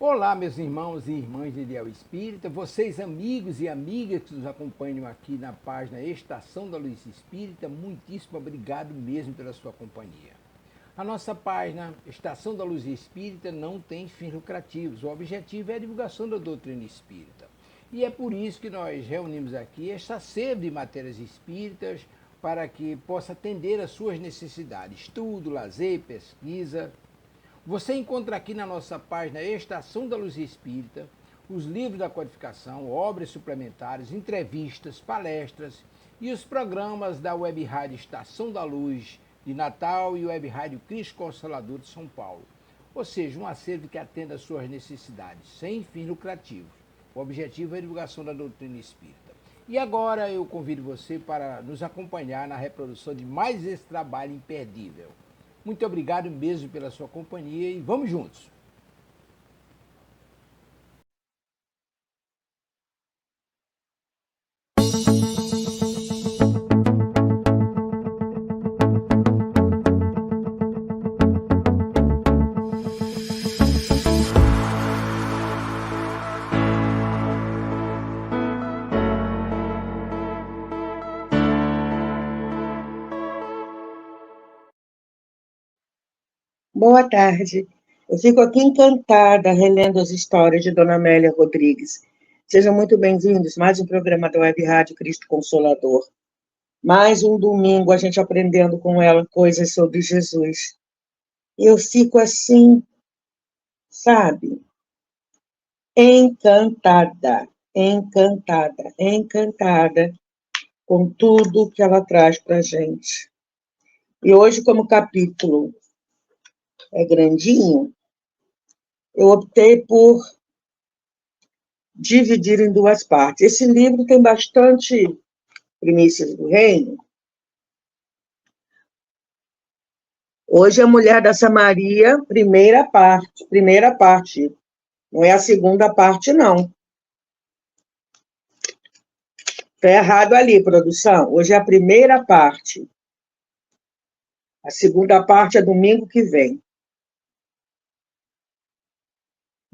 Olá, meus irmãos e irmãs de Ideal Espírita, vocês amigos e amigas que nos acompanham aqui na página Estação da Luz Espírita, muitíssimo obrigado mesmo pela sua companhia. A nossa página Estação da Luz Espírita não tem fins lucrativos, o objetivo é a divulgação da doutrina espírita. E é por isso que nós reunimos aqui esta sede de matérias espíritas para que possa atender às suas necessidades, estudo, lazer, pesquisa. Você encontra aqui na nossa página Estação da Luz Espírita os livros da codificação, obras suplementares, entrevistas, palestras e os programas da Web Rádio Estação da Luz de Natal e Web Rádio Cristo Consolador de São Paulo. Ou seja, um acervo que atenda às suas necessidades, sem fins lucrativos. O objetivo é a divulgação da doutrina espírita. E agora eu convido você para nos acompanhar na reprodução de mais esse trabalho imperdível. Muito obrigado mesmo pela sua companhia e vamos juntos! Boa tarde. Eu fico aqui encantada relendo as histórias de Dona Amélia Rodrigues. Sejam muito bem-vindos. Mais um programa da Web Rádio Cristo Consolador. Mais um domingo a gente aprendendo com ela coisas sobre Jesus. Eu fico assim, sabe, encantada com tudo que ela traz para a gente. E hoje, como capítulo é grandinho, eu optei por dividir em duas partes. Esse livro tem bastante primícias do reino. Hoje a Mulher da Samaria, primeira parte. Não é a segunda parte, não. Está errado ali, produção. Hoje é a primeira parte. A segunda parte é domingo que vem.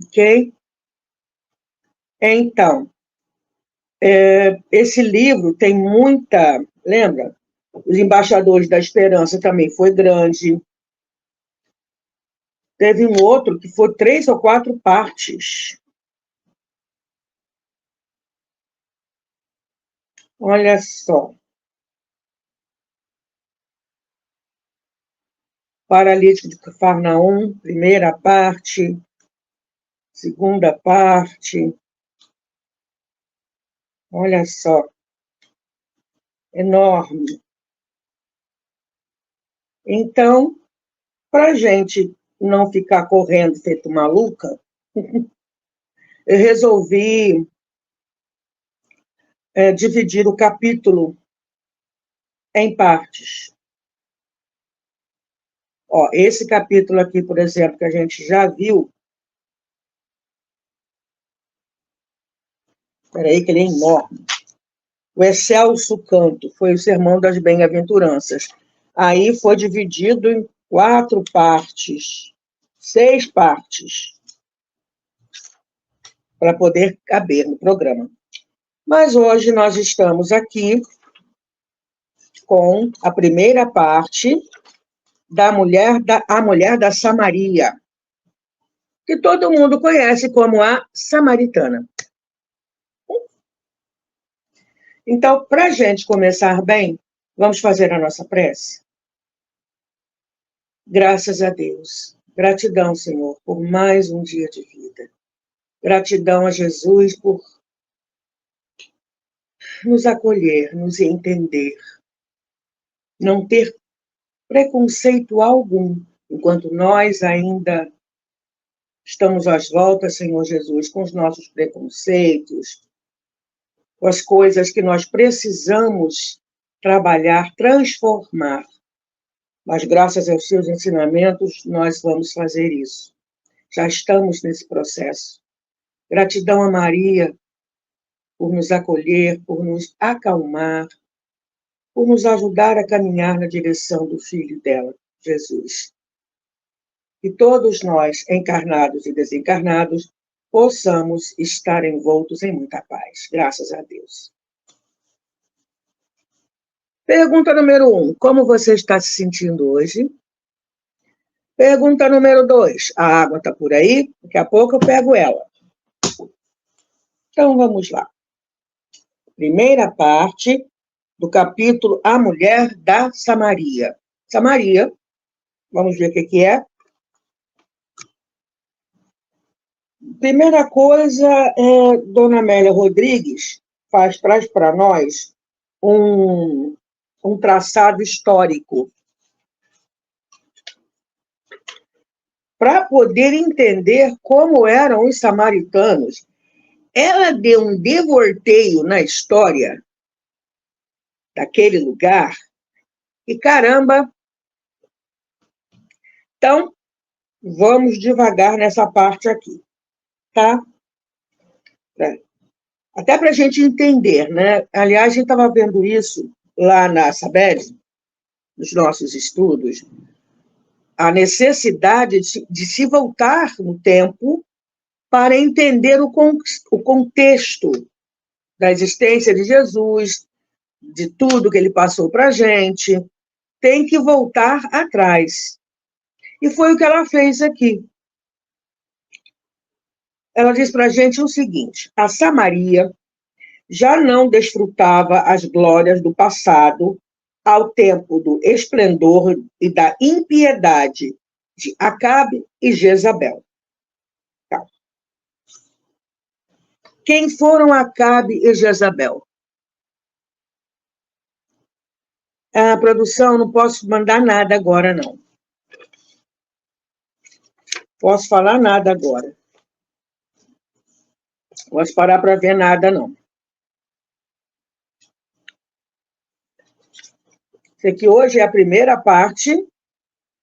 Ok? Então, esse livro tem muita... Lembra? Os Embaixadores da Esperança também foi grande. Teve um outro que foi 3 ou 4 partes. Olha só. Paralítico de Cafarnaum, primeira parte. Segunda parte. Olha só. Enorme. Então, para a gente não ficar correndo feito maluca, eu resolvi dividir o capítulo em partes. Ó, esse capítulo aqui, por exemplo, que a gente já viu. Espera aí, que ele é enorme. O Excelso Canto foi o Sermão das Bem-aventuranças. Aí foi dividido em 4 partes, 6 partes, para poder caber no programa. Mas hoje nós estamos aqui com a primeira parte da Mulher da Samaria, que todo mundo conhece como a Samaritana. Então, para a gente começar bem, vamos fazer a nossa prece? Graças a Deus. Gratidão, Senhor, por mais um dia de vida. Gratidão a Jesus por nos acolher, nos entender. Não ter preconceito algum, enquanto nós ainda estamos às voltas, Senhor Jesus, com os nossos preconceitos, com as coisas que nós precisamos trabalhar, transformar. Mas, graças aos seus ensinamentos, nós vamos fazer isso. Já estamos nesse processo. Gratidão a Maria por nos acolher, por nos acalmar, por nos ajudar a caminhar na direção do Filho dela, Jesus. E todos nós, encarnados e desencarnados, possamos estar envoltos em muita paz. Graças a Deus. Pergunta número 1. Como você está se sentindo hoje? Pergunta número 2. A água está por aí? Daqui a pouco eu pego ela. Então, vamos lá. Primeira parte do capítulo A Mulher da Samaria. Samaria, vamos ver o que é. Primeira coisa, Dona Amélia Rodrigues traz para nós um traçado histórico para poder entender como eram os samaritanos. Ela deu um devorteio na história daquele lugar e caramba! Então, vamos devagar nessa parte aqui, tá? Até para a gente entender, né? Aliás, a gente estava vendo isso lá na SABED, nos nossos estudos, a necessidade de se voltar no tempo para entender o contexto da existência de Jesus, de tudo que ele passou para a gente. Tem que voltar atrás. E foi o que ela fez aqui. Ela diz para a gente o seguinte: a Samaria já não desfrutava as glórias do passado ao tempo do esplendor e da impiedade de Acabe e Jezabel. Tá. Quem foram Acabe e Jezabel? A produção, não posso mandar nada agora, não. Posso falar nada agora. Posso parar para ver nada, não. Isso aqui hoje é a primeira parte,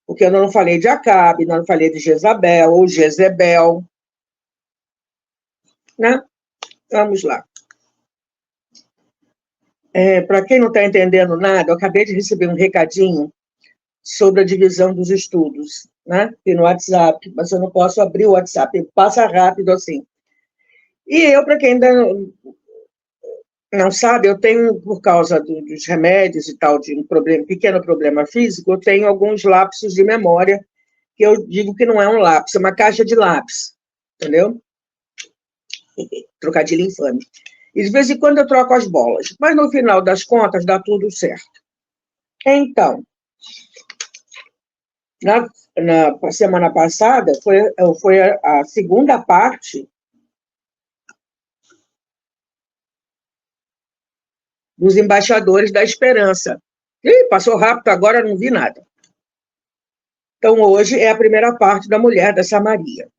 porque eu não falei de Acabe, não falei de Jezabel ou Jezebel. Né? Vamos lá. Para quem não está entendendo nada, eu acabei de receber um recadinho sobre a divisão dos estudos, né? Aqui no WhatsApp, mas eu não posso abrir o WhatsApp, passa rápido assim. E eu, para quem ainda não sabe, eu tenho, por causa dos remédios e tal, de um pequeno problema físico, eu tenho alguns lapsos de memória, que eu digo que não é um lápis, é uma caixa de lápis, entendeu? Trocadilho infame. E de vez em quando eu troco as bolas, mas no final das contas dá tudo certo. Então, na semana passada foi a segunda parte dos embaixadores da esperança. Ih, passou rápido agora, não vi nada. Então, hoje é a primeira parte da mulher da Samaria.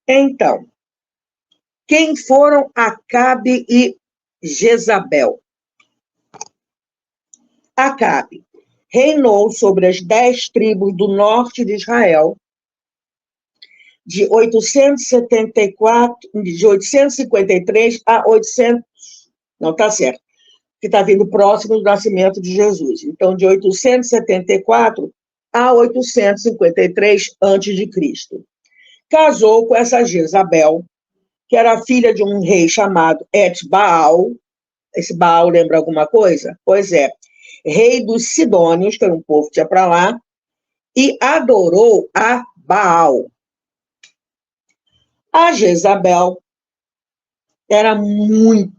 Então, quem foram Acabe e Jezabel? Acabe reinou sobre as 10 tribos do norte de Israel de 853 a 800... Não, está certo. Que está vindo próximo do nascimento de Jesus. Então, de 874 a 853 a.C. Casou com essa Jezabel, que era filha de um rei chamado Et-Baal. Esse Baal lembra alguma coisa? Pois é. Rei dos Sidônios, que era um povo que ia para lá, e adorou a Baal. A Jezabel era muito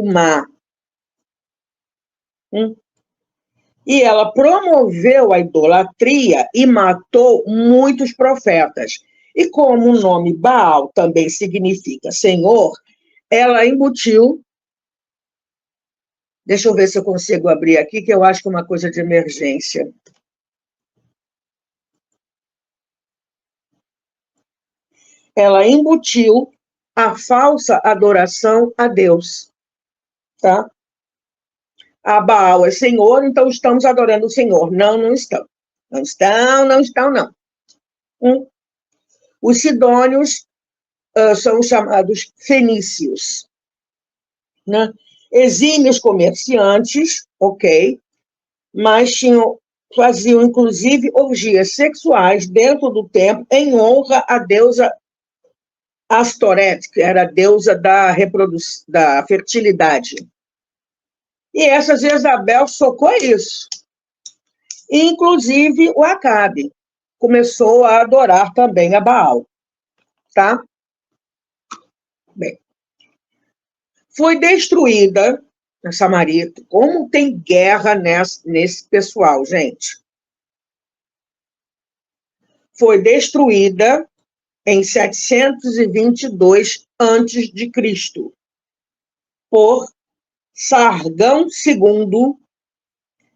má. E ela promoveu a idolatria e matou muitos profetas. E como o nome Baal também significa Senhor, ela embutiu... Deixa eu ver se eu consigo abrir aqui, que eu acho que é uma coisa de emergência. Ela embutiu a falsa adoração a Deus. Tá? A Baal é Senhor, então estamos adorando o Senhor. Não, não estão. Não estão, não. Os sidônios são chamados fenícios. Né? Exímios comerciantes, ok, mas tinham faziam, inclusive, orgias sexuais dentro do templo em honra à deusa Astorete, que era a deusa da fertilidade. E essa Jezabel socou isso. Inclusive, o Acabe começou a adorar também a Baal. Tá? Bem, foi destruída a Samaria. Como tem guerra nesse pessoal, gente? Foi destruída em 722 a.C. por Sargão II,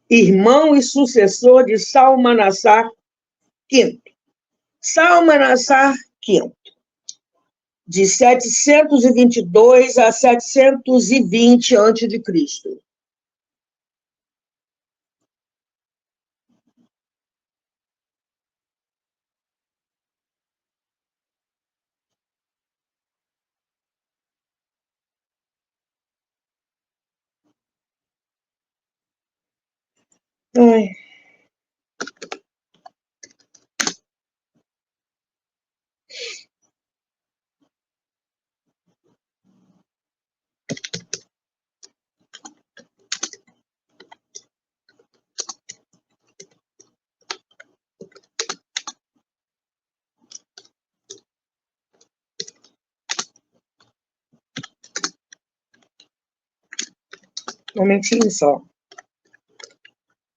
irmão e sucessor de Salmanassar V. Salmanassar V, de 722 a 720 a.C. Ai. Um momentinho só.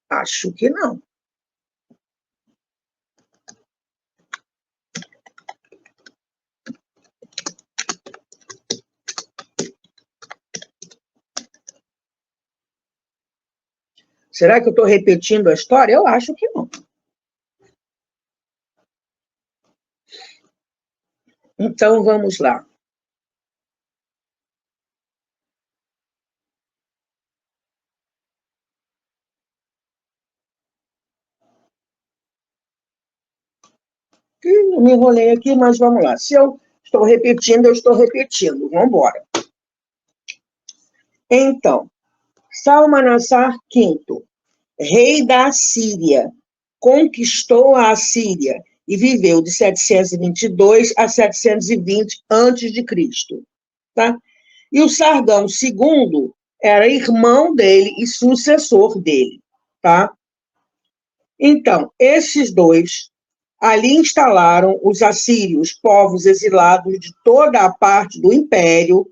Acho que não. Será que eu estou repetindo a história? Eu acho que não. Então, vamos lá. Eu me enrolei aqui, mas vamos lá. Se eu estou repetindo, eu estou repetindo. Vamos embora. Então, Salmanassar V, rei da Síria, conquistou a Assíria e viveu de 722 a 720 a.C. Tá? E o Sargão II era irmão dele e sucessor dele. Tá? Então, esses dois ali instalaram os assírios, povos exilados de toda a parte do império,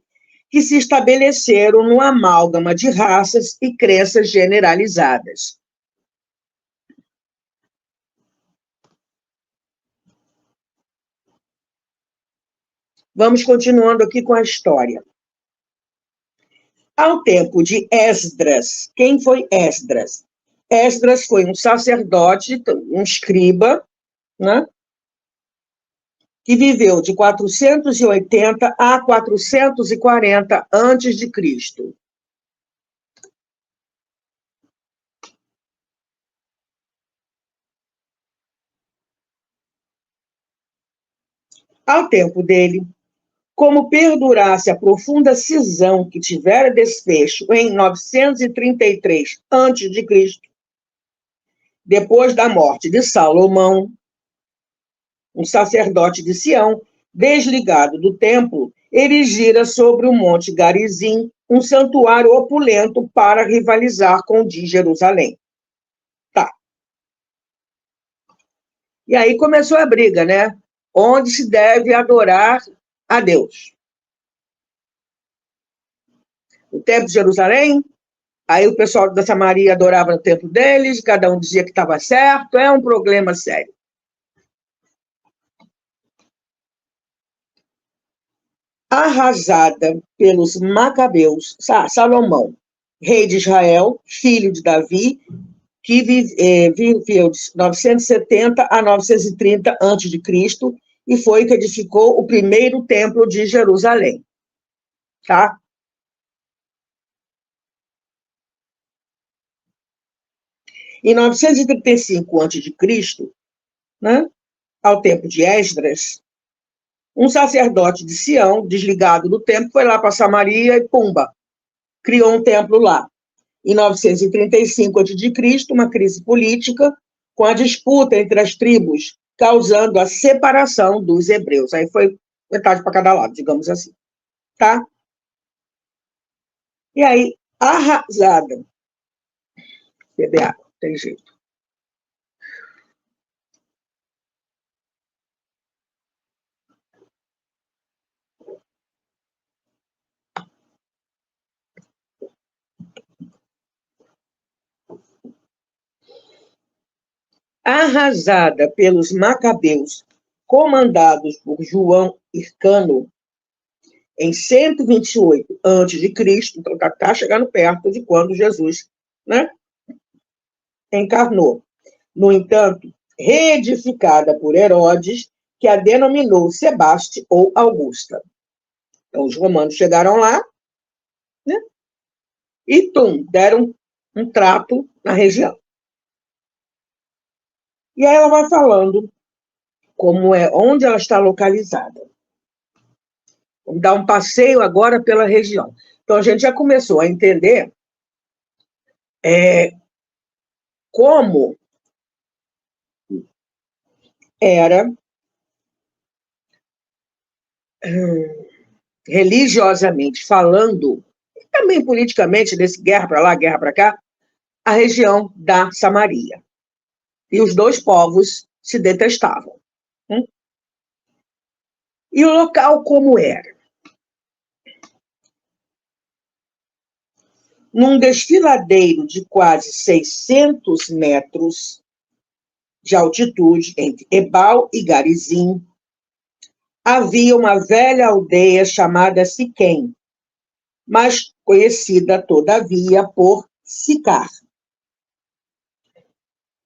que se estabeleceram numa amálgama de raças e crenças generalizadas. Vamos continuando aqui com a história. Ao tempo de Esdras, quem foi Esdras? Esdras foi um sacerdote, um escriba, né? Que viveu de 480 a 440 a.C. Ao tempo dele, como perdurasse a profunda cisão que tivera desfecho em 933 a.C., depois da morte de Salomão, um sacerdote de Sião, desligado do templo, erigira sobre o Monte Garizim um santuário opulento para rivalizar com o de Jerusalém. Tá. E aí começou a briga, né? Onde se deve adorar a Deus? O templo de Jerusalém? Aí o pessoal da Samaria adorava no templo deles, cada um dizia que estava certo, é um problema sério. Arrasada pelos macabeus, Salomão, rei de Israel, filho de Davi, que viveu de 970 a 930 a.C., e foi que edificou o primeiro templo de Jerusalém. Tá? Em 935 a.C., né, ao tempo de Esdras, um sacerdote de Sião, desligado do templo, foi lá para Samaria e, pumba, criou um templo lá. Em 935 a.C., uma crise política com a disputa entre as tribos, causando a separação dos hebreus. Aí foi metade para cada lado, digamos assim. Tá? E aí, arrasada. Beber água, tem jeito. Arrasada pelos macabeus, comandados por João Hircano, em 128 a.C., então está chegando perto de quando Jesus, né, encarnou. No entanto, reedificada por Herodes, que a denominou Sebaste ou Augusta. Então, os romanos chegaram lá, né, e deram um trato na região. E aí ela vai falando como é, onde ela está localizada. Vamos dar um passeio agora pela região. Então, a gente já começou a entender como era religiosamente falando, e também politicamente, desse guerra para lá, guerra para cá, a região da Samaria. E os dois povos se detestavam. E o local como era? Num desfiladeiro de quase 600 metros de altitude, entre Ebal e Garizim, havia uma velha aldeia chamada Siquém, mas conhecida, todavia, por Sicar.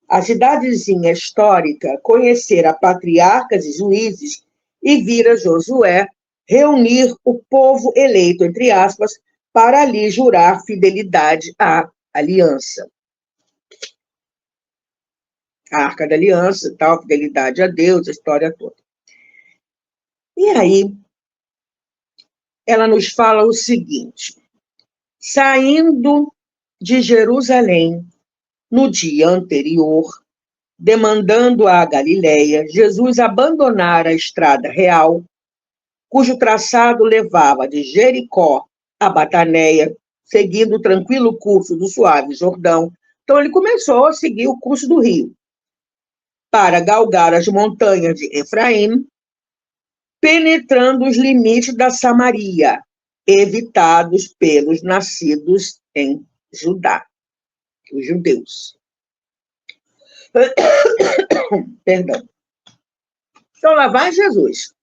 A cidadezinha histórica conhecera patriarcas e juízes e vira Josué reunir o povo eleito, entre aspas, para ali jurar fidelidade à aliança. A Arca da Aliança, tal, fidelidade a Deus, a história toda. E aí, ela nos fala o seguinte: saindo de Jerusalém no dia anterior, demandando a Galiléia, Jesus abandonara a estrada real, cujo traçado levava de Jericó a Bataneia, seguindo o tranquilo curso do suave Jordão. Então, ele começou a seguir o curso do rio, para galgar as montanhas de Efraim, penetrando os limites da Samaria, evitados pelos nascidos em Judá, os judeus. Perdão. Então, lá vai Jesus.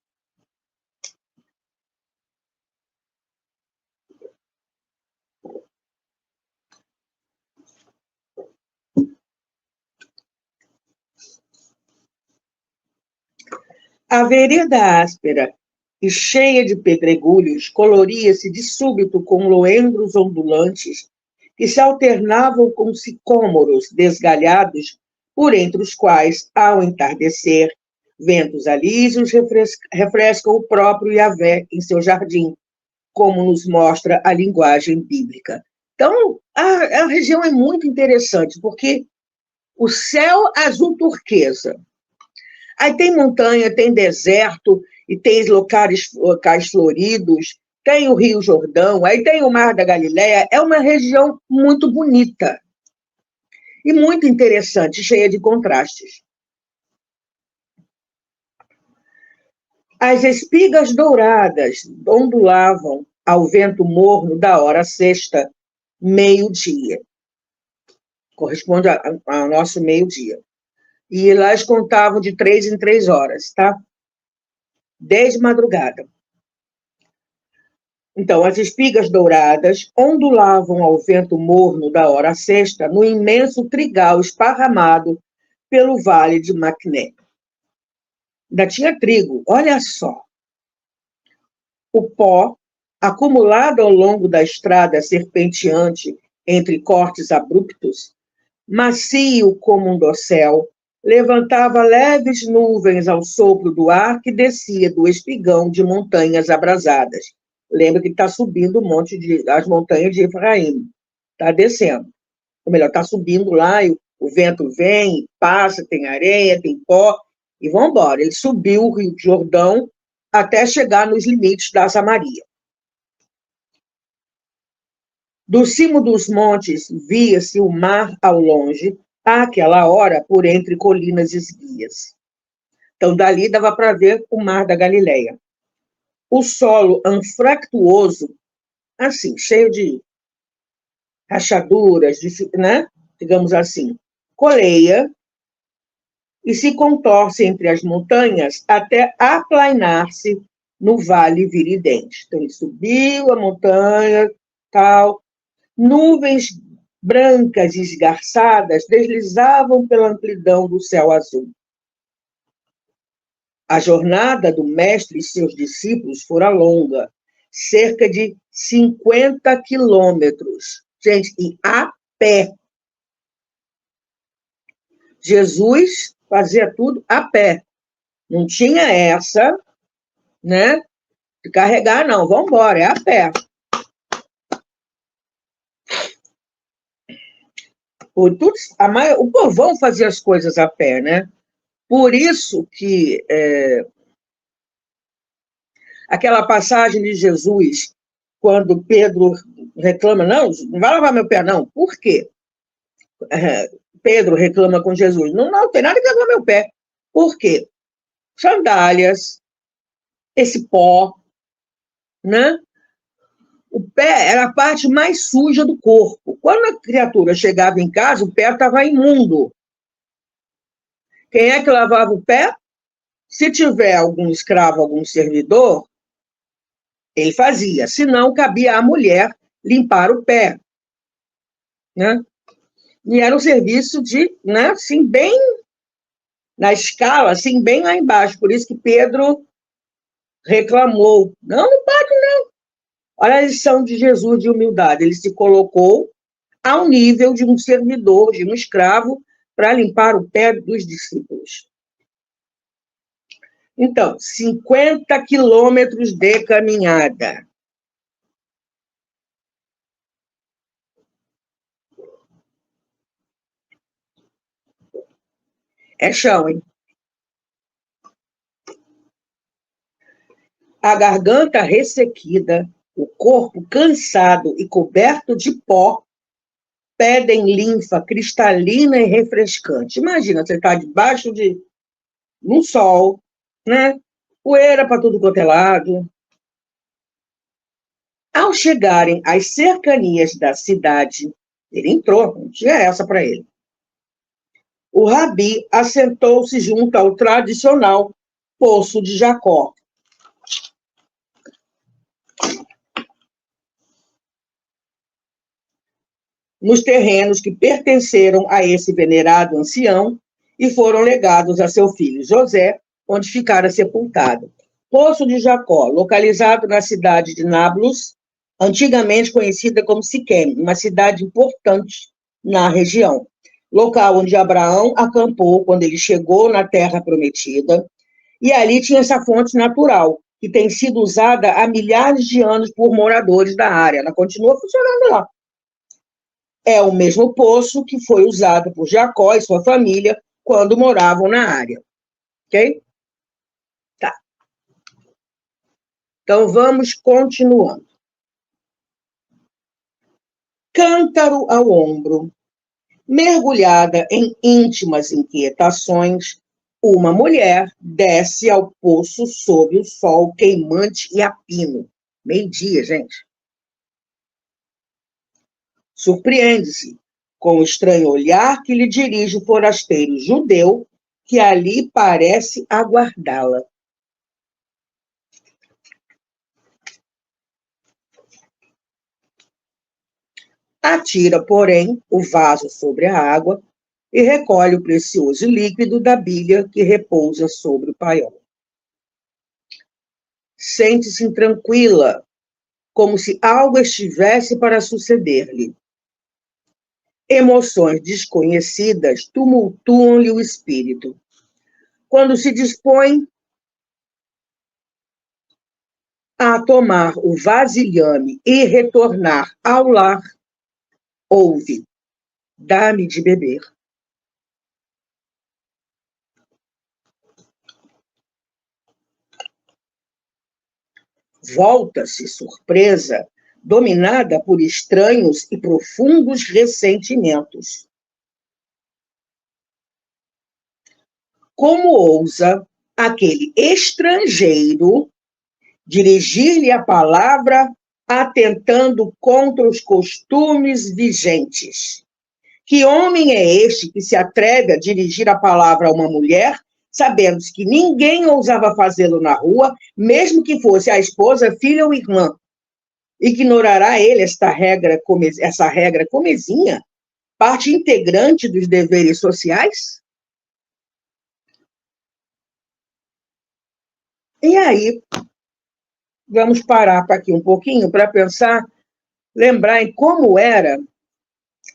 A vereda áspera e cheia de pedregulhos coloria-se de súbito com loendros ondulantes que se alternavam com sicômoros desgalhados, por entre os quais, ao entardecer, ventos alísios refrescam o próprio Yahvé em seu jardim, como nos mostra a linguagem bíblica. Então, a região é muito interessante, porque o céu azul turquesa, aí tem montanha, tem deserto, e tem locais floridos, tem o Rio Jordão, aí tem o Mar da Galileia. É uma região muito bonita e muito interessante, cheia de contrastes. As espigas douradas ondulavam ao vento morno da hora sexta, meio-dia. Corresponde ao nosso meio-dia. E lá eles contavam de 3 em 3 horas, tá? Desde madrugada. Então, as espigas douradas ondulavam ao vento morno da hora sexta no imenso trigal esparramado pelo vale de Maquiné. Ainda tinha trigo, olha só. O pó, acumulado ao longo da estrada serpenteante entre cortes abruptos, macio como um dossel, levantava leves nuvens ao sopro do ar que descia do espigão de montanhas abrasadas. Lembra que está subindo as montanhas de Efraim, está descendo. Ou melhor, está subindo lá, e o vento vem, passa, tem areia, tem pó, e vão embora. Ele subiu o Rio Jordão até chegar nos limites da Samaria. Do cimo dos montes via-se o mar ao longe, àquela hora, por entre colinas esguias. Então, dali dava para ver o mar da Galileia. O solo anfractuoso, assim, cheio de rachaduras, né? Digamos assim, coleia e se contorce entre as montanhas até aplainar-se no vale viridente. Então, ele subiu a montanha, tal. Nuvens brancas e esgarçadas deslizavam pela amplidão do céu azul. A jornada do mestre e seus discípulos fora longa, cerca de 50 quilômetros. Gente, e a pé. Jesus fazia tudo a pé. Não tinha essa, né, de carregar, não. Vamos embora, é a pé. O povão fazia as coisas a pé, né? Por isso que aquela passagem de Jesus, quando Pedro reclama, não vai lavar meu pé, não. Por quê? Pedro reclama com Jesus, não tem nada que lavar meu pé. Por quê? Sandálias, esse pó, né? O pé era a parte mais suja do corpo. Quando a criatura chegava em casa, o pé estava imundo. Quem é que lavava o pé? Se tiver algum escravo, algum servidor, ele fazia. Se não, cabia à mulher limpar o pé. Né? E era um serviço de, né, assim, bem na escala, assim, bem lá embaixo. Por isso que Pedro reclamou. Não pode, não. Olha a lição de Jesus de humildade. Ele se colocou ao nível de um servidor, de um escravo, para limpar o pé dos discípulos. Então, 50 quilômetros de caminhada. É chão, hein? A garganta ressequida, o corpo cansado e coberto de pó, pedem linfa cristalina e refrescante. Imagina, você está debaixo de um sol, né? Poeira para tudo quanto é lado. Ao chegarem às cercanias da cidade, ele entrou, não tinha essa para ele. O rabi assentou-se junto ao tradicional Poço de Jacó. Nos terrenos que pertenceram a esse venerado ancião e foram legados a seu filho José, onde ficara sepultado. Poço de Jacó, localizado na cidade de Nablus, antigamente conhecida como Siquém, uma cidade importante na região. Local onde Abraão acampou quando ele chegou na terra prometida, e ali tinha essa fonte natural, que tem sido usada há milhares de anos por moradores da área. Ela continua funcionando lá. É o mesmo poço que foi usado por Jacó e sua família quando moravam na área. Ok? Tá. Então, vamos continuando. Cântaro ao ombro, mergulhada em íntimas inquietações, uma mulher desce ao poço sob o sol queimante e a pino. Meio-dia, gente. Surpreende-se com o estranho olhar que lhe dirige o forasteiro judeu, que ali parece aguardá-la. Atira, porém, o vaso sobre a água e recolhe o precioso líquido da bilha que repousa sobre o paiol. Sente-se intranquila, como se algo estivesse para suceder-lhe. Emoções desconhecidas tumultuam-lhe o espírito. Quando se dispõe a tomar o vasilhame e retornar ao lar, ouve, dá-me de beber. Volta-se surpresa, dominada por estranhos e profundos ressentimentos. Como ousa aquele estrangeiro dirigir-lhe a palavra atentando contra os costumes vigentes? Que homem é este que se atreve a dirigir a palavra a uma mulher, sabendo que ninguém ousava fazê-lo na rua, mesmo que fosse a esposa, filha ou irmã? Ignorará ele essa regra comezinha, parte integrante dos deveres sociais? E aí, vamos parar aqui um pouquinho para pensar, lembrar em como era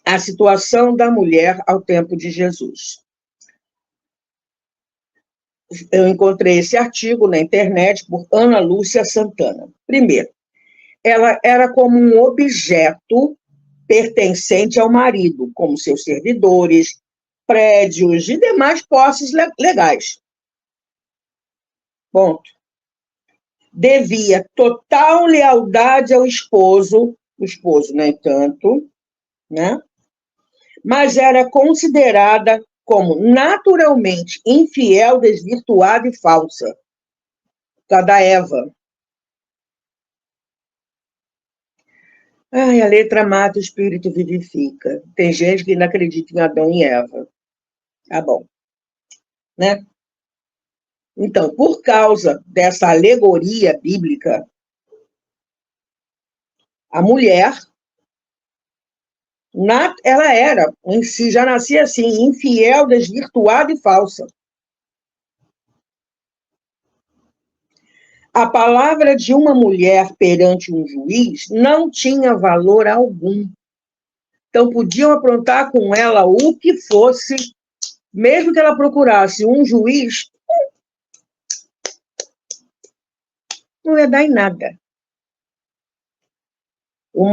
a situação da mulher ao tempo de Jesus. Eu encontrei esse artigo na internet por Ana Lúcia Santana. Primeiro, ela era como um objeto pertencente ao marido, como seus servidores, prédios e demais posses legais. Ponto. Devia total lealdade ao esposo, o esposo, no entanto, né? Mas era considerada como naturalmente infiel, desvirtuada e falsa. Da Eva. Ai, a letra mata, o espírito vivifica. Tem gente que não acredita em Adão e Eva. Tá bom. Né? Então, por causa dessa alegoria bíblica, a mulher, ela era, em si, já nascia assim, infiel, desvirtuada e falsa. A palavra de uma mulher perante um juiz não tinha valor algum. Então, podiam aprontar com ela o que fosse, mesmo que ela procurasse um juiz, não ia dar em nada. O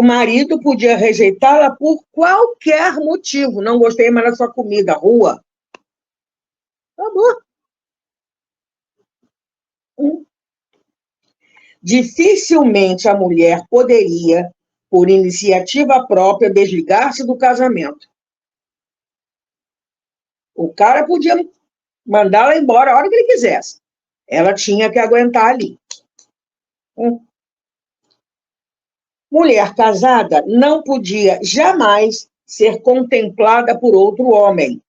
marido podia rejeitá-la por qualquer motivo. Não gostei mais da sua comida, rua. Acabou. Dificilmente a mulher poderia, por iniciativa própria, desligar-se do casamento. O cara podia mandá-la embora a hora que ele quisesse. Ela tinha que aguentar ali. Mulher casada não podia jamais ser contemplada por outro homem,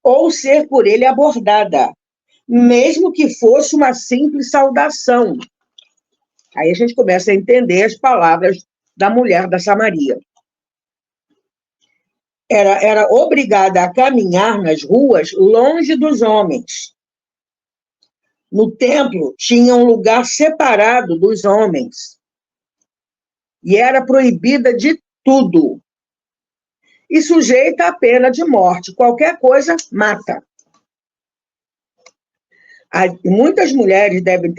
ou ser por ele abordada, mesmo que fosse uma simples saudação. Aí a gente começa a entender as palavras da mulher da Samaria. Era obrigada a caminhar nas ruas longe dos homens. No templo tinha um lugar separado dos homens. E era proibida de tudo. E sujeita à pena de morte. Qualquer coisa, mata. Muitas mulheres devem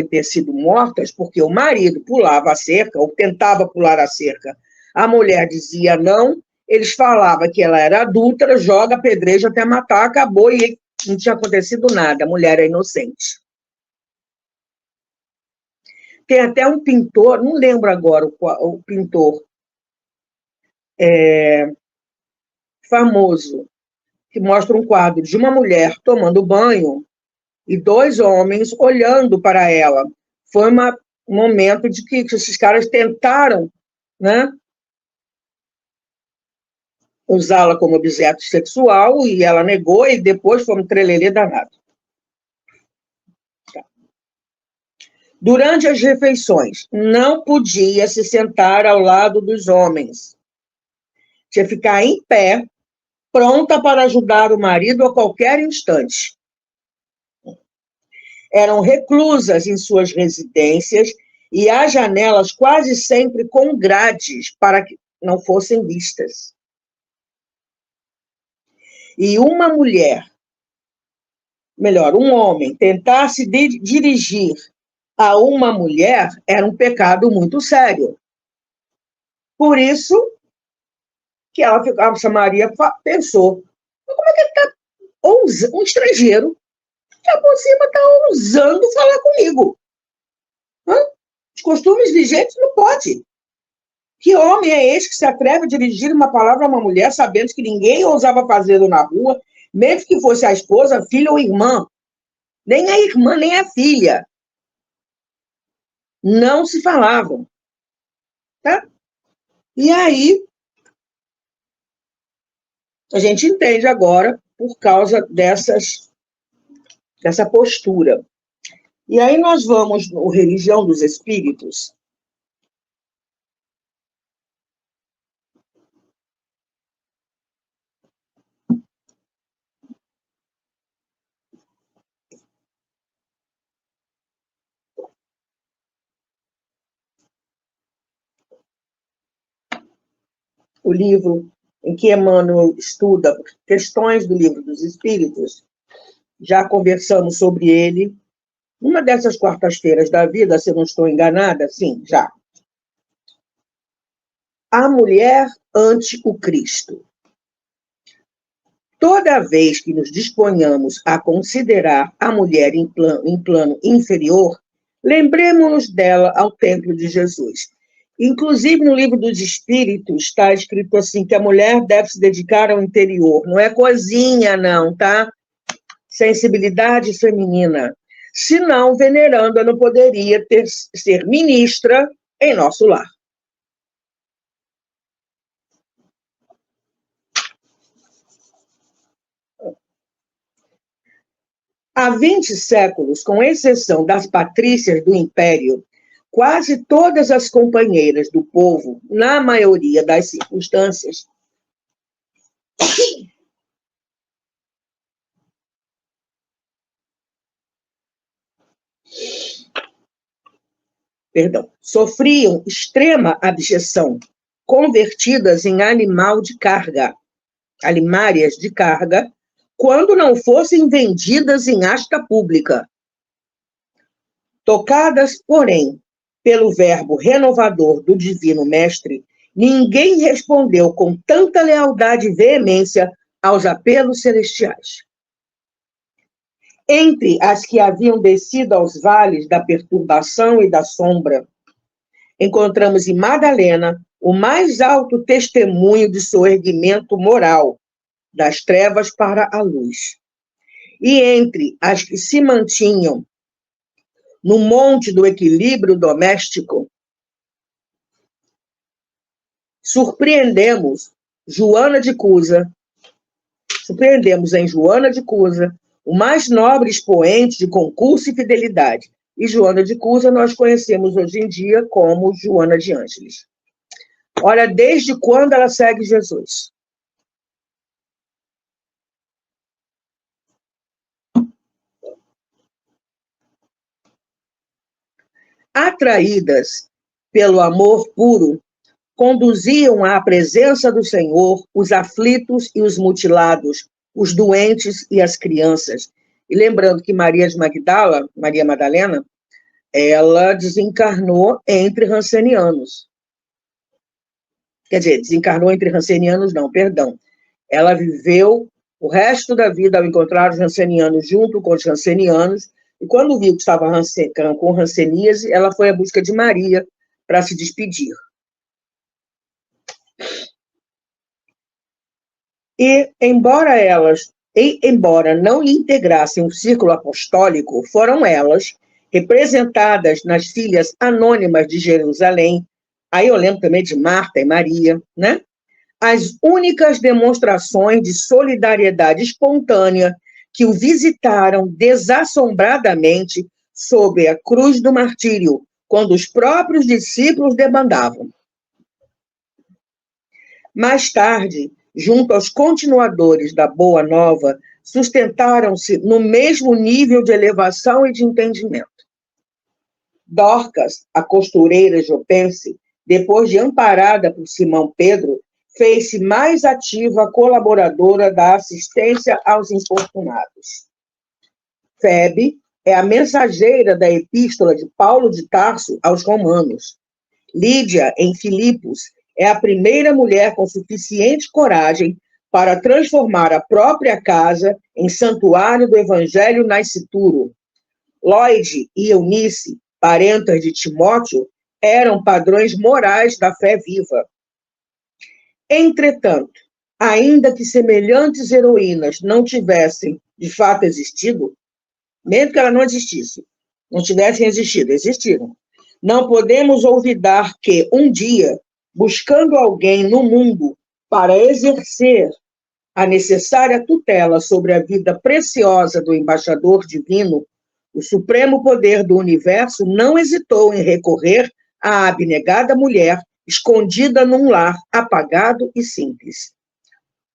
ter sido mortas porque o marido pulava a cerca, ou tentava pular a cerca. A mulher dizia não, eles falavam que ela era adúltera, joga, apedreja até matar, acabou e não tinha acontecido nada, a mulher é inocente. Tem até um pintor, não lembro agora o pintor famoso, que mostra um quadro de uma mulher tomando banho e dois homens olhando para ela. Foi um momento de que esses caras tentaram, né, usá-la como objeto sexual e ela negou e depois foi um trelelê danado. Durante as refeições, não podia se sentar ao lado dos homens. Tinha que ficar em pé, pronta para ajudar o marido a qualquer instante. Eram reclusas em suas residências e as janelas quase sempre com grades para que não fossem vistas. E uma mulher, melhor, um homem, tentar se dirigir a uma mulher era um pecado muito sério. Por isso, que ela ficava, a Maria pensou, como é que ele está um estrangeiro que por cima está ousando falar comigo? Hã? Os costumes vigentes não pode. Que homem é esse que se atreve a dirigir uma palavra a uma mulher sabendo que ninguém ousava fazê-lo na rua, mesmo que fosse a esposa, a filha ou a irmã? Nem a irmã, nem a filha. Não se falavam. Tá? E aí, a gente entende agora, por causa dessa postura. E aí nós vamos no Religião dos Espíritos. O livro em que Emmanuel estuda questões do Livro dos Espíritos. Já conversamos sobre ele. Uma dessas quartas-feiras da vida, se eu não estou enganada, sim, já. A mulher ante o Cristo. Toda vez que nos disponhamos a considerar a mulher em plano inferior, lembremos-nos dela ao templo de Jesus. Inclusive, no Livro dos Espíritos, está escrito assim, que a mulher deve se dedicar ao interior. Não é coisinha, não, tá? Sensibilidade feminina. Senão, veneranda não poderia ser ministra em nosso lar. Há 20 séculos, com exceção das patrícias do Império, quase todas as companheiras do povo, na maioria das circunstâncias, sofriam extrema abjeção, convertidas em animal de carga, alimárias de carga, quando não fossem vendidas em asta pública. Tocadas, porém, pelo verbo renovador do Divino Mestre, ninguém respondeu com tanta lealdade e veemência aos apelos celestiais. Entre as que haviam descido aos vales da perturbação e da sombra, encontramos em Madalena o mais alto testemunho de soerguimento moral, das trevas para a luz. E entre as que se mantinham no monte do equilíbrio doméstico, surpreendemos em Joana de Cusa, o mais nobre expoente de concurso e fidelidade. E Joana de Cusa nós conhecemos hoje em dia como Joana de Ângeles. Olha, desde quando ela segue Jesus? Atraídas pelo amor puro, conduziam à presença do Senhor os aflitos e os mutilados, os doentes e as crianças. E lembrando que Maria Madalena, ela desencarnou entre rancenianos. Quer dizer, desencarnou entre rancenianos, não, perdão. Ela viveu o resto da vida ao encontrar os rancenianos junto com os rancenianos, e quando viu que estava com ranceníase, ela foi à busca de Maria para se despedir. E, embora não integrassem o círculo apostólico, foram elas, representadas nas filhas anônimas de Jerusalém, aí eu lembro também de Marta e Maria, né? As únicas demonstrações de solidariedade espontânea que o visitaram desassombradamente sob a cruz do martírio, quando os próprios discípulos debandavam. Mais tarde, junto aos continuadores da Boa Nova, sustentaram-se no mesmo nível de elevação e de entendimento. Dorcas, a costureira jopense, depois de amparada por Simão Pedro, fez-se mais ativa colaboradora da assistência aos infortunados. Febe é a mensageira da epístola de Paulo de Tarso aos romanos. Lídia, em Filipos, é a primeira mulher com suficiente coragem para transformar a própria casa em santuário do Evangelho nascituro. Lloyd e Eunice, parentas de Timóteo, eram padrões morais da fé viva. Entretanto, ainda que semelhantes heroínas não tivessem de fato existido, mesmo que elas não existissem, não tivessem existido, existiram. Não podemos olvidar que, um dia, buscando alguém no mundo para exercer a necessária tutela sobre a vida preciosa do embaixador divino, o supremo poder do universo não hesitou em recorrer à abnegada mulher escondida num lar apagado e simples.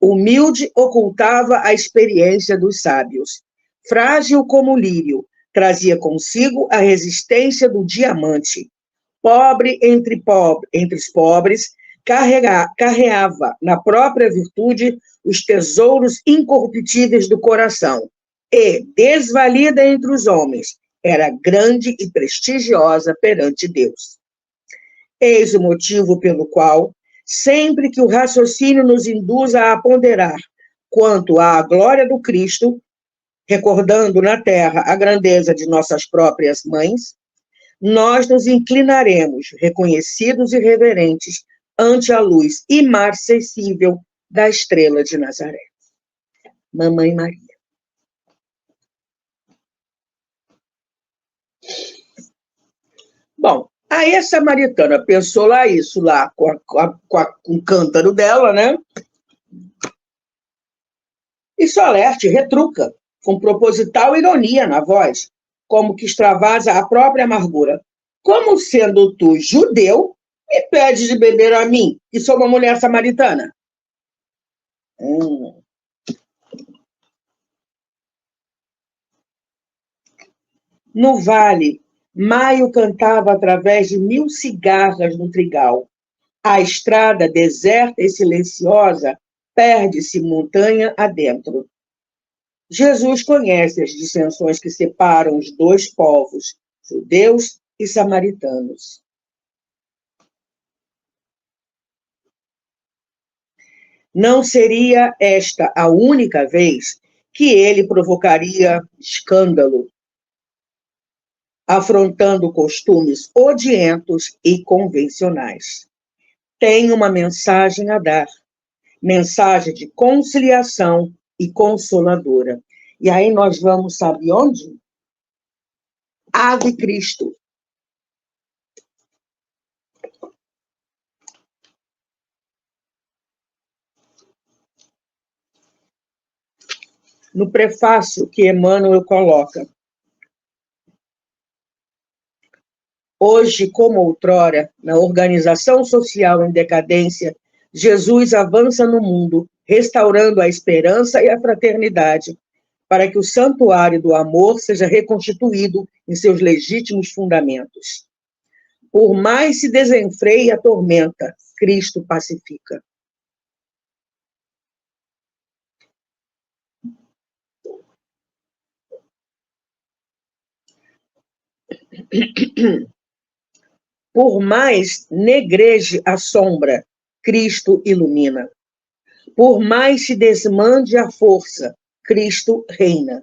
Humilde ocultava a experiência dos sábios. Frágil como o lírio, trazia consigo a resistência do diamante. Pobre entre os pobres, carreava na própria virtude os tesouros incorruptíveis do coração. E, desvalida entre os homens, era grande e prestigiosa perante Deus. Eis o motivo pelo qual, sempre que o raciocínio nos induza a ponderar quanto à glória do Cristo, recordando na terra a grandeza de nossas próprias mães, nós nos inclinaremos, reconhecidos e reverentes, ante a luz imarcessível da estrela de Nazaré. Mamãe Maria. Bom, aí a samaritana pensou lá isso, lá com o cântaro dela, né? E Solerte retruca, com proposital ironia na voz, como que extravasa a própria amargura. Como sendo tu judeu, me pedes de beber a mim, que sou uma mulher samaritana? No vale, Maio cantava através de 1000 cigarras no trigal. A estrada, deserta e silenciosa, perde-se montanha adentro. Jesus conhece as dissensões que separam os dois povos, judeus e samaritanos. Não seria esta a única vez que ele provocaria escândalo, afrontando costumes odientos e convencionais. Tem uma mensagem a dar, mensagem de conciliação e consoladora. E aí nós vamos, sabe onde? Ave Cristo. No prefácio que Emmanuel coloca. Hoje, como outrora, na organização social em decadência, Jesus avança no mundo, restaurando a esperança e a fraternidade, para que o santuário do amor seja reconstituído em seus legítimos fundamentos. Por mais se desenfreie a tormenta, Cristo pacifica. Por mais negreje a sombra, Cristo ilumina. Por mais se desmande a força, Cristo reina.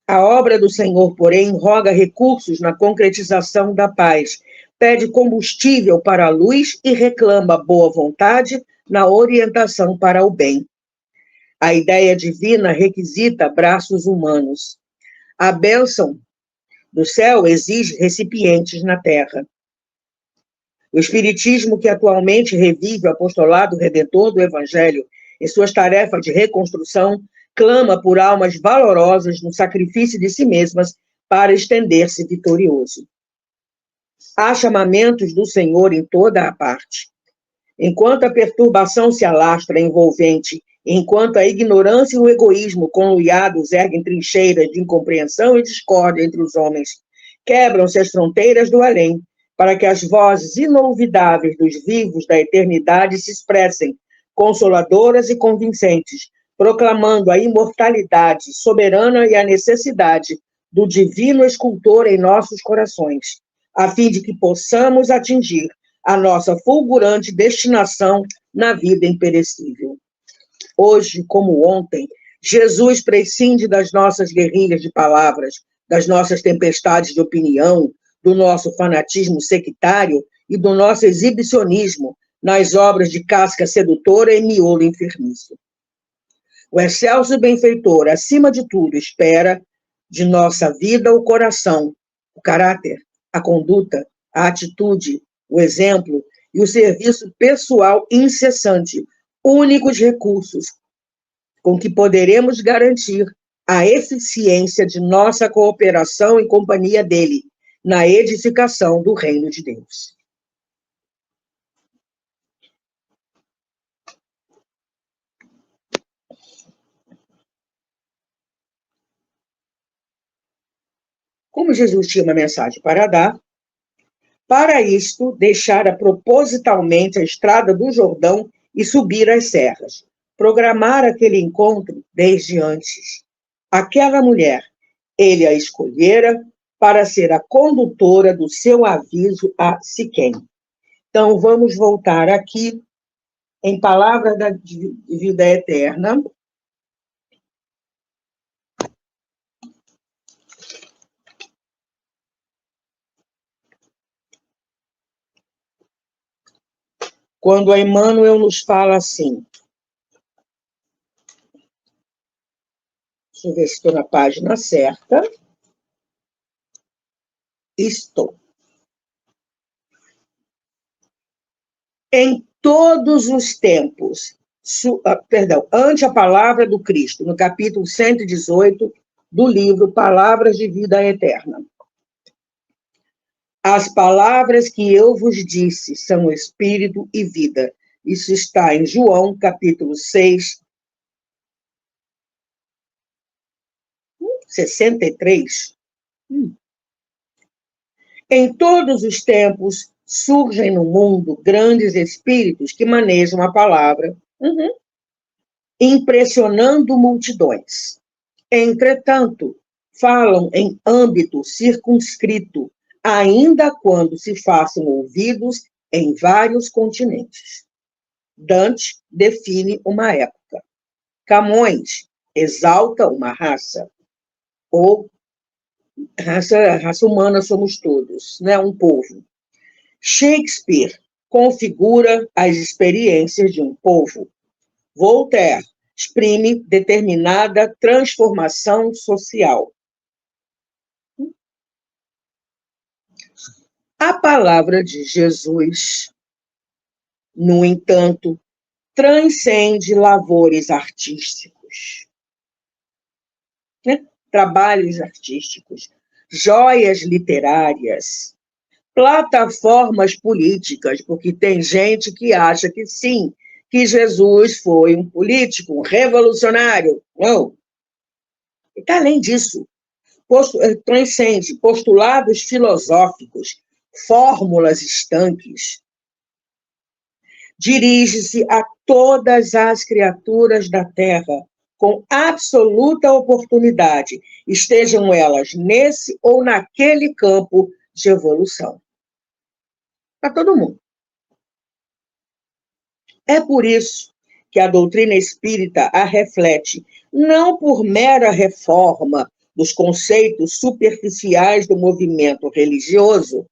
A obra do Senhor, porém, roga recursos na concretização da paz, pede combustível para a luz e reclama boa vontade na orientação para o bem. A ideia divina requisita braços humanos. A bênção do céu exige recipientes na terra. O Espiritismo, que atualmente revive o apostolado redentor do Evangelho em suas tarefas de reconstrução, clama por almas valorosas no sacrifício de si mesmas para estender-se vitorioso. Há chamamentos do Senhor em toda a parte. Enquanto a perturbação se alastra envolvente, enquanto a ignorância e o egoísmo conluiados erguem trincheiras de incompreensão e discórdia entre os homens, quebram-se as fronteiras do além, para que as vozes inolvidáveis dos vivos da eternidade se expressem, consoladoras e convincentes, proclamando a imortalidade soberana e a necessidade do divino escultor em nossos corações, a fim de que possamos atingir a nossa fulgurante destinação na vida imperecível. Hoje, como ontem, Jesus prescinde das nossas guerrilhas de palavras, das nossas tempestades de opinião, do nosso fanatismo sectário e do nosso exibicionismo nas obras de casca sedutora e miolo enfermiço. O excelso benfeitor, acima de tudo, espera de nossa vida o coração, o caráter, a conduta, a atitude, o exemplo e o serviço pessoal incessante, únicos recursos com que poderemos garantir a eficiência de nossa cooperação em companhia dele na edificação do reino de Deus. Como Jesus tinha uma mensagem para dar, para isto, deixara propositalmente a estrada do Jordão e subir as serras. Programar aquele encontro desde antes. Aquela mulher, ele a escolhera para ser a condutora do seu aviso a Siquém. Então, vamos voltar aqui em Palavras de Vida Eterna. Quando a Emmanuel nos fala assim, deixa eu ver se estou na página certa. Estou. Em todos os tempos, ante a palavra do Cristo, no capítulo 118 do livro Palavras de Vida Eterna. As palavras que eu vos disse são espírito e vida. Isso está em João, capítulo 6, 63. Em todos os tempos, surgem no mundo grandes espíritos que manejam a palavra, impressionando multidões. Entretanto, falam em âmbito circunscrito, ainda quando se façam ouvidos em vários continentes. Dante define uma época. Camões exalta uma raça, ou raça humana somos todos, né? Um povo. Shakespeare configura as experiências de um povo. Voltaire exprime determinada transformação social. A palavra de Jesus, no entanto, transcende lavores artísticos, né? Trabalhos artísticos, joias literárias, plataformas políticas, porque tem gente que acha que sim, que Jesus foi um político, um revolucionário. Não. E tá além disso, transcende postulados filosóficos, fórmulas estanques. Dirige-se a todas as criaturas da Terra com absoluta oportunidade, estejam elas nesse ou naquele campo de evolução. Para todo mundo. É por isso que a doutrina espírita a reflete, não por mera reforma dos conceitos superficiais do movimento religioso,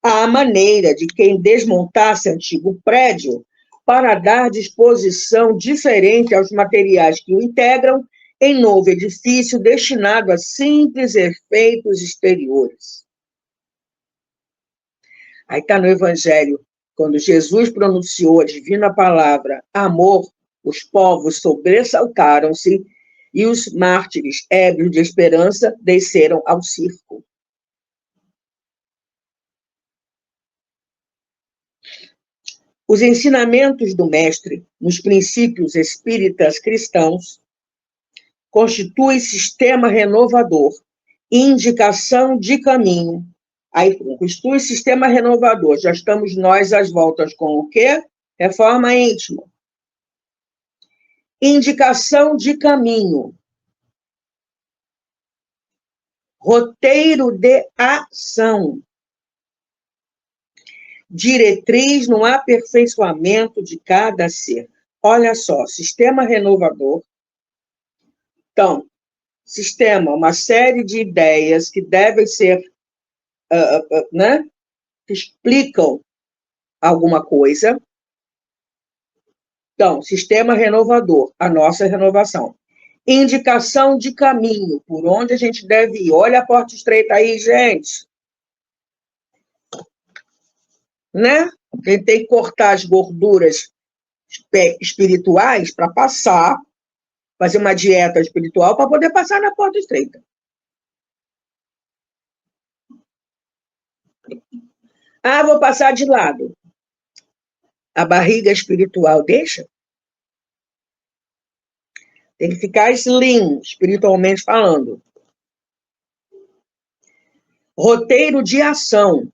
à maneira de quem desmontasse antigo prédio para dar disposição diferente aos materiais que o integram em novo edifício destinado a simples efeitos exteriores. Aí está no Evangelho, quando Jesus pronunciou a divina palavra amor, os povos sobressaltaram-se e os mártires, ébrios de esperança, desceram ao circo. Os ensinamentos do Mestre, nos princípios espíritas cristãos, constituem sistema renovador, indicação de caminho. Aí, constitui sistema renovador. Já estamos nós às voltas com o quê? Reforma íntima. Indicação de caminho. Roteiro de ação. diretriz no aperfeiçoamento de cada ser. Olha só, sistema renovador. Então, sistema, uma série de ideias que devem ser, né, que explicam alguma coisa. Então, sistema renovador, a nossa renovação. Indicação de caminho, por onde a gente deve ir. Olha a porta estreita aí, gente. Né? A gente tem que cortar as gorduras espirituais para passar, fazer uma dieta espiritual para poder passar na porta estreita. Ah, vou passar de lado. A barriga espiritual deixa? Tem que ficar slim, espiritualmente falando. Roteiro de ação.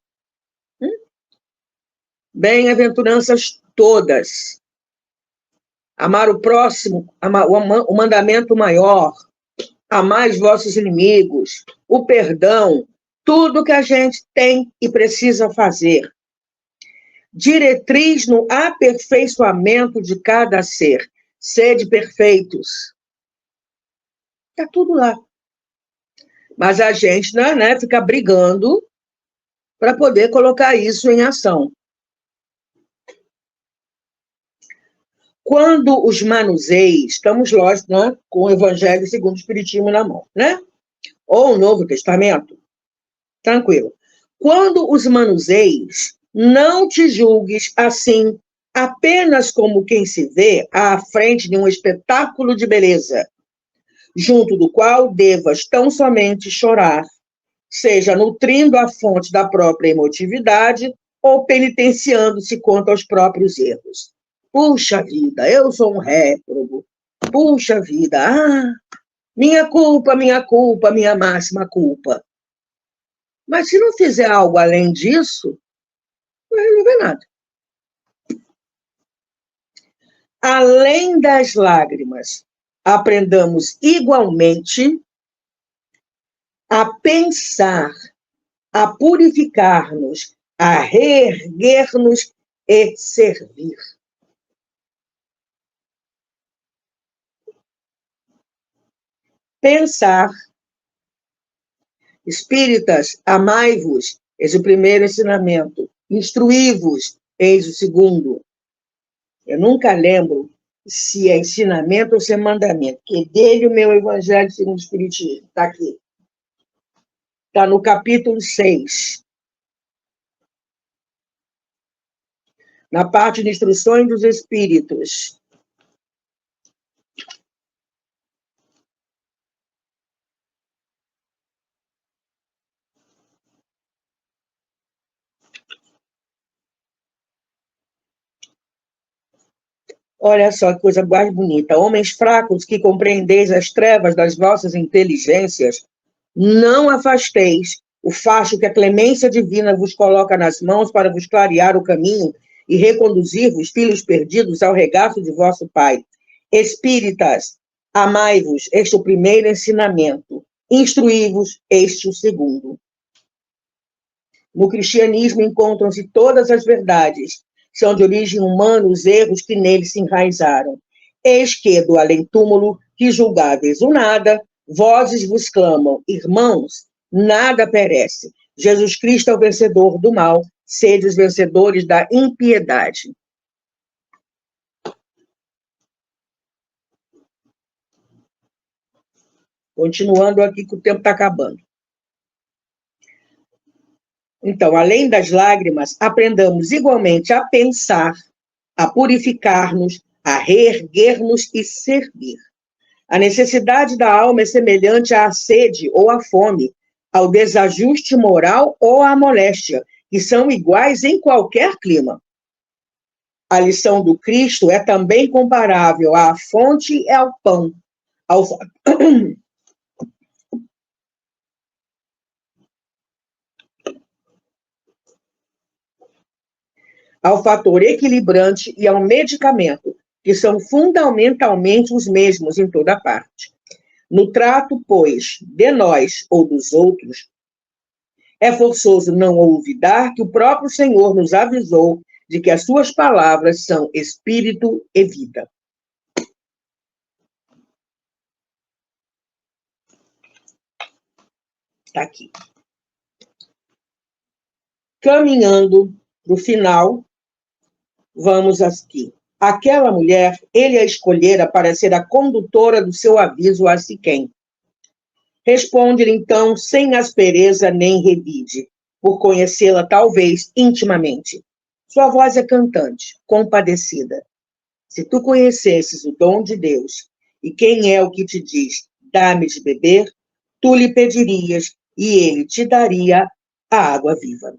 Bem-aventuranças todas. Amar o próximo, o mandamento maior, amar os vossos inimigos, o perdão, tudo que a gente tem e precisa fazer. Diretriz no aperfeiçoamento de cada ser. Sede perfeitos. Está tudo lá. Mas a gente, né, fica brigando para poder colocar isso em ação. Quando os manuseis, estamos, lógico, né, com o Evangelho segundo o Espiritismo na mão, né? Ou o Novo Testamento. Tranquilo. Quando os manuseis, não te julgues assim, apenas como quem se vê à frente de um espetáculo de beleza, junto do qual devas tão somente chorar, seja nutrindo a fonte da própria emotividade ou penitenciando-se quanto aos próprios erros. Puxa vida, eu sou um réprobo. Puxa vida, minha culpa, minha máxima culpa. Mas se não fizer algo além disso, não vai resolver nada. Além das lágrimas, aprendamos igualmente a pensar, a purificar-nos, a reerguer-nos e servir. Pensar. Espíritas, amai-vos, eis o primeiro ensinamento. Instruí-vos, eis o segundo. Eu nunca lembro se é ensinamento ou se é mandamento, que dele o meu Evangelho segundo o Espiritismo. Está aqui. Está no capítulo 6. Na parte de instruções dos Espíritos. Olha só que coisa mais bonita. Homens fracos que compreendeis as trevas das vossas inteligências, não afasteis o facho que a clemência divina vos coloca nas mãos para vos clarear o caminho e reconduzir-vos, filhos perdidos, ao regaço de vosso Pai. Espíritas, amai-vos, este é o primeiro ensinamento. Instruí-vos, este o segundo. No cristianismo encontram-se todas as verdades. São de origem humana os erros que nele se enraizaram. Eis que, do além-túmulo, que julgáveis o nada, vozes vos clamam, irmãos, nada perece. Jesus Cristo é o vencedor do mal, sede os vencedores da impiedade. Continuando aqui, que o tempo está acabando. Então, além das lágrimas, aprendamos igualmente a pensar, a purificar-nos, a reerguer-nos e servir. A necessidade da alma é semelhante à sede ou à fome, ao desajuste moral ou à moléstia, que são iguais em qualquer clima. A lição do Cristo é também comparável à fonte e ao pão, ao fator equilibrante e ao medicamento, que são fundamentalmente os mesmos em toda parte. No trato, pois, de nós ou dos outros, É forçoso não olvidar que o próprio Senhor nos avisou de que as suas palavras são espírito e vida. Está aqui. Caminhando para o final, vamos aqui. Aquela mulher, ele a escolhera para ser a condutora do seu aviso a Siquém. Responde-lhe então, sem aspereza nem revide, por conhecê-la talvez intimamente. Sua voz é cantante, compadecida. Se tu conhecesses o dom de Deus e quem é o que te diz, dá-me de beber, tu lhe pedirias e ele te daria a água viva.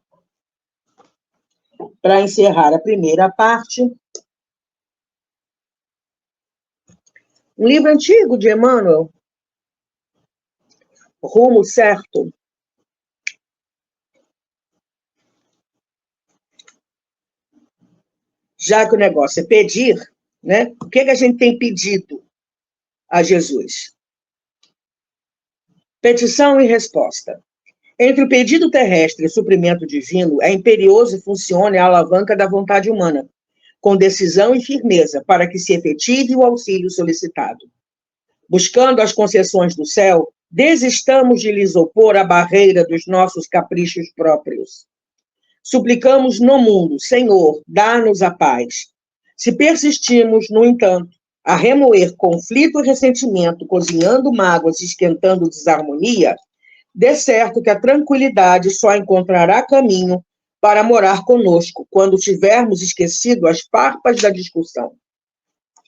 Para encerrar a primeira parte, um livro antigo de Emmanuel, Rumo Certo. Já que o negócio é pedir, né? O que a gente tem pedido a Jesus? Petição e resposta. Entre o pedido terrestre e o suprimento divino, é imperioso e funcione a alavanca da vontade humana, com decisão e firmeza, para que se efetive o auxílio solicitado. Buscando as concessões do céu, desistamos de lhes opor a barreira dos nossos caprichos próprios. Suplicamos no mundo, Senhor, dá-nos a paz. Se persistimos, no entanto, a remoer conflito e ressentimento, cozinhando mágoas e esquentando desarmonia, de certo que a tranquilidade só encontrará caminho para morar conosco quando tivermos esquecido as farpas da discussão.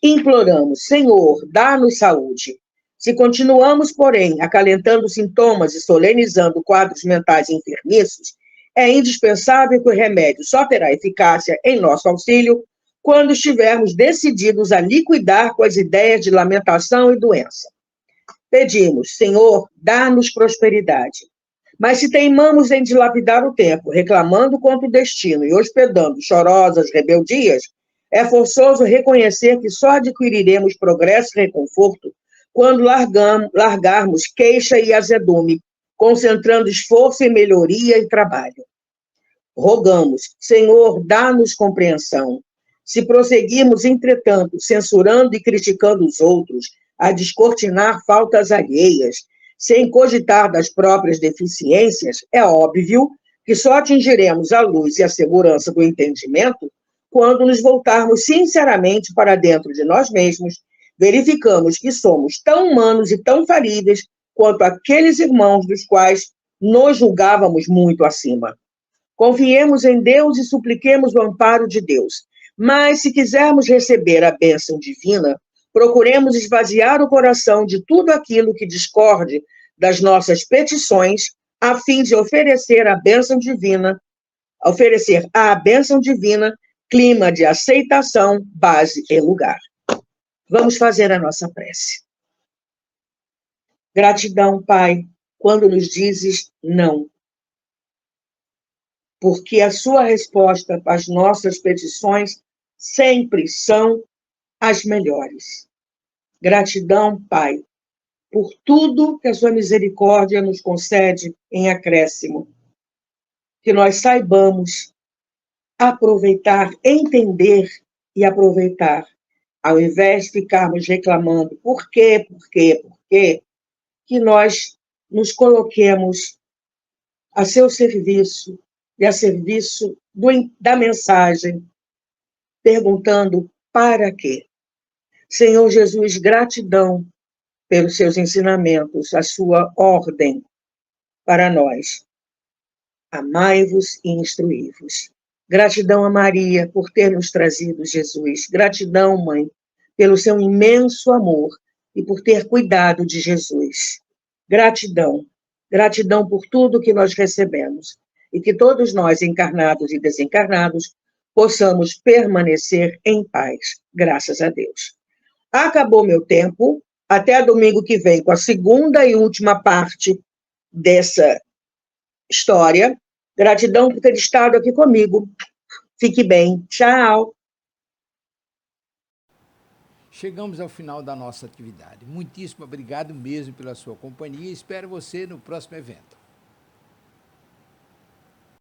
Imploramos, Senhor, dá-nos saúde. Se continuamos, porém, acalentando sintomas e solenizando quadros mentais enfermiços, é indispensável que o remédio só terá eficácia em nosso auxílio quando estivermos decididos a liquidar com as ideias de lamentação e doença. Pedimos, Senhor, dá-nos prosperidade. Mas se teimamos em dilapidar o tempo, reclamando contra o destino e hospedando chorosas rebeldias, é forçoso reconhecer que só adquiriremos progresso e reconforto quando largarmos queixa e azedume, concentrando esforço em melhoria e trabalho. Rogamos, Senhor, dá-nos compreensão. Se prosseguirmos, entretanto, censurando e criticando os outros, a descortinar faltas alheias, sem cogitar das próprias deficiências, é óbvio que só atingiremos a luz e a segurança do entendimento quando nos voltarmos sinceramente para dentro de nós mesmos, verificamos que somos tão humanos e tão falíveis quanto aqueles irmãos dos quais nos julgávamos muito acima. Confiemos em Deus e supliquemos o amparo de Deus. Mas, se quisermos receber a bênção divina, procuremos esvaziar o coração de tudo aquilo que discorde das nossas petições, a fim de oferecer à bênção divina clima de aceitação, base e lugar. Vamos fazer a nossa prece. Gratidão, Pai, quando nos dizes não, porque a sua resposta às nossas petições sempre são as melhores. Gratidão, Pai, por tudo que a sua misericórdia nos concede em acréscimo. Que nós saibamos aproveitar, entender e aproveitar, ao invés de ficarmos reclamando por quê, que nós nos coloquemos a seu serviço e a serviço da mensagem, perguntando para quê. Senhor Jesus, gratidão pelos seus ensinamentos, a sua ordem para nós. Amai-vos e instruí-vos. Gratidão a Maria por ter nos trazido Jesus. Gratidão, Mãe, pelo seu imenso amor e por ter cuidado de Jesus. Gratidão. Gratidão por tudo que nós recebemos. E que todos nós, encarnados e desencarnados, possamos permanecer em paz. Graças a Deus. Acabou meu tempo. Até domingo que vem com a segunda e última parte dessa história. Gratidão por ter estado aqui comigo. Fique bem. Tchau. Chegamos ao final da nossa atividade. Muitíssimo obrigado mesmo pela sua companhia e espero você no próximo evento.